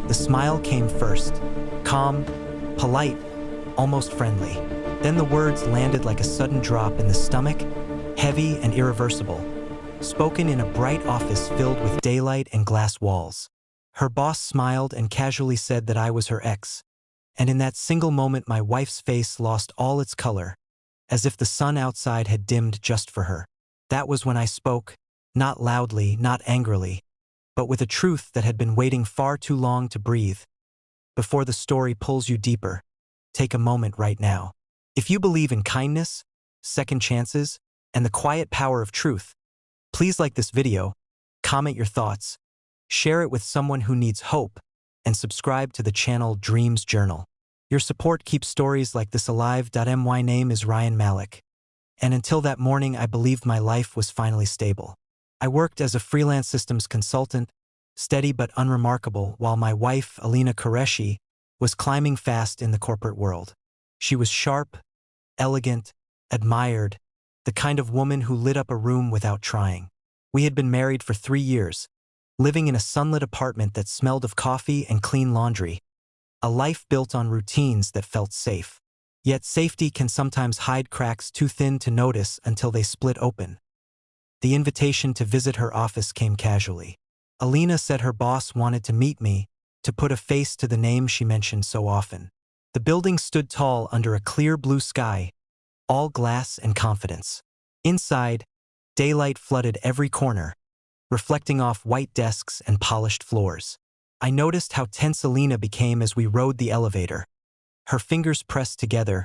The smile came first, calm, polite, almost friendly. Then the words landed like a sudden drop in the stomach, heavy and irreversible, spoken in a bright office filled with daylight and glass walls. Her boss smiled and casually said that I was her ex, and in that single moment my wife's face lost all its color, as if the sun outside had dimmed just for her. That was when I spoke, not loudly, not angrily, but with a truth that had been waiting far too long to breathe. Before the story pulls you deeper, take a moment right now. If you believe in kindness, second chances, and the quiet power of truth, please like this video, comment your thoughts, share it with someone who needs hope, and subscribe to the channel Dreams Journal. Your support keeps stories like this alive. My name is Ryan Malik, and until that morning I believed my life was finally stable. I worked as a freelance systems consultant, steady but unremarkable, while my wife, Alina Qureshi, was climbing fast in the corporate world. She was sharp, elegant, admired, the kind of woman who lit up a room without trying. We had been married for 3 years, living in a sunlit apartment that smelled of coffee and clean laundry, a life built on routines that felt safe. Yet safety can sometimes hide cracks too thin to notice until they split open. The invitation to visit her office came casually. Alina said her boss wanted to meet me, to put a face to the name she mentioned so often. The building stood tall under a clear blue sky, all glass and confidence. Inside, daylight flooded every corner, reflecting off white desks and polished floors. I noticed how tense Alina became as we rode the elevator. Her fingers pressed together,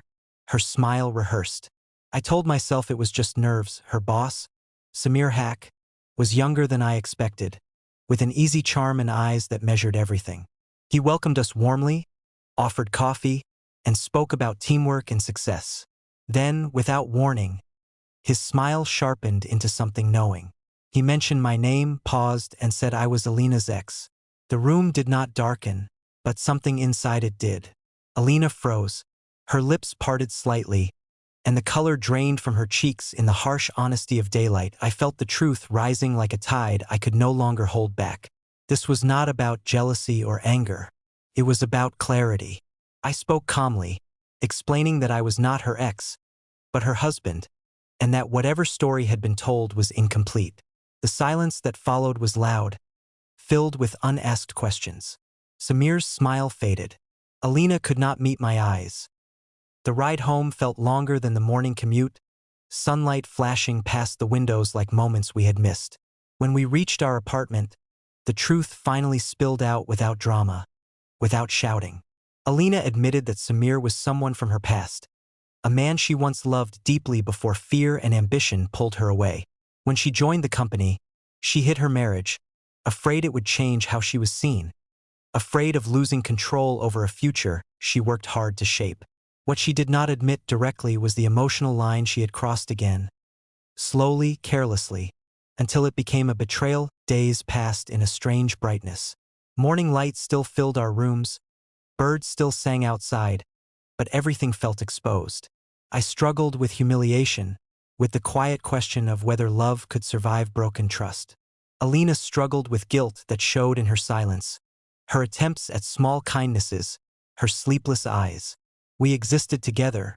her smile rehearsed. I told myself it was just nerves. Her boss, Samir Hack, was younger than I expected, with an easy charm and eyes that measured everything. He welcomed us warmly, offered coffee, and spoke about teamwork and success. Then, without warning, his smile sharpened into something knowing. He mentioned my name, paused, and said I was Alina's ex. The room did not darken, but something inside it did. Alina froze, her lips parted slightly, and the color drained from her cheeks. In the harsh honesty of daylight, I felt the truth rising like a tide I could no longer hold back. This was not about jealousy or anger. It was about clarity. I spoke calmly, explaining that I was not her ex, but her husband, and that whatever story had been told was incomplete. The silence that followed was loud, filled with unasked questions. Samir's smile faded. Alina could not meet my eyes. The ride home felt longer than the morning commute, sunlight flashing past the windows like moments we had missed. When we reached our apartment, the truth finally spilled out without drama, without shouting. Alina admitted that Samir was someone from her past, a man she once loved deeply before fear and ambition pulled her away. When she joined the company, she hid her marriage, afraid it would change how she was seen, afraid of losing control over a future she worked hard to shape. What she did not admit directly was the emotional line she had crossed again, slowly, carelessly, until it became a betrayal. Days passed in a strange brightness. Morning light still filled our rooms, birds still sang outside, but everything felt exposed. I struggled with humiliation, with the quiet question of whether love could survive broken trust. Alina struggled with guilt that showed in her silence, her attempts at small kindnesses, her sleepless eyes. We existed together,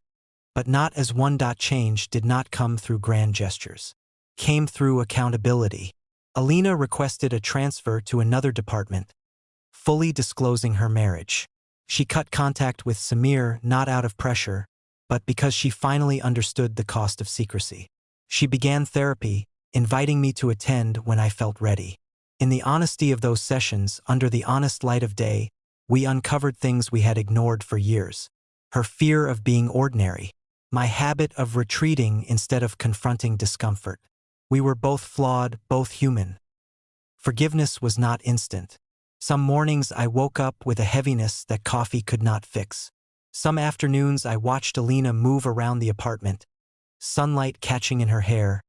but not as one. Change did not come through grand gestures. Came through accountability. Alina requested a transfer to another department, fully disclosing her marriage. She cut contact with Samir not out of pressure, but because she finally understood the cost of secrecy. She began therapy, inviting me to attend when I felt ready. In the honesty of those sessions, under the honest light of day, we uncovered things we had ignored for years. Her fear of being ordinary, my habit of retreating instead of confronting discomfort. We were both flawed, both human. Forgiveness was not instant. Some mornings I woke up with a heaviness that coffee could not fix. Some afternoons I watched Alina move around the apartment, sunlight catching in her hair,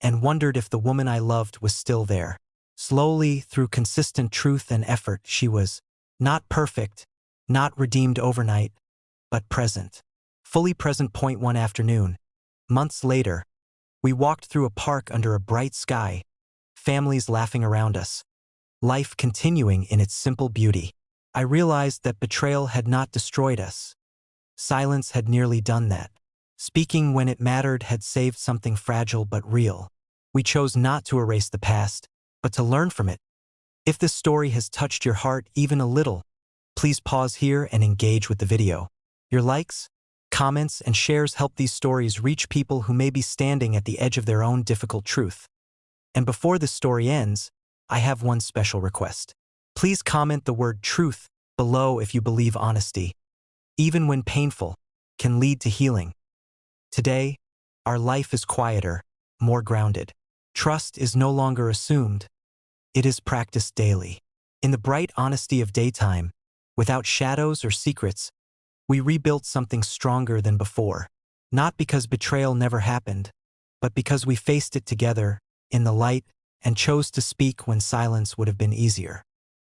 and wondered if the woman I loved was still there. Slowly, through consistent truth and effort, she was not perfect, not redeemed overnight, but present. Fully present. One afternoon, months later, we walked through a park under a bright sky, families laughing around us, life continuing in its simple beauty. I realized that betrayal had not destroyed us. Silence had nearly done that. Speaking when it mattered had saved something fragile but real. We chose not to erase the past, but to learn from it. If this story has touched your heart even a little, please pause here and engage with the video. Your likes, comments, and shares help these stories reach people who may be standing at the edge of their own difficult truth. And before this story ends, I have one special request. Please comment the word truth below if you believe honesty, even when painful, can lead to healing. Today, our life is quieter, more grounded. Trust is no longer assumed. It is practiced daily. In the bright honesty of daytime, without shadows or secrets, we rebuilt something stronger than before. Not because betrayal never happened, but because we faced it together, in the light, and chose to speak when silence would have been easier.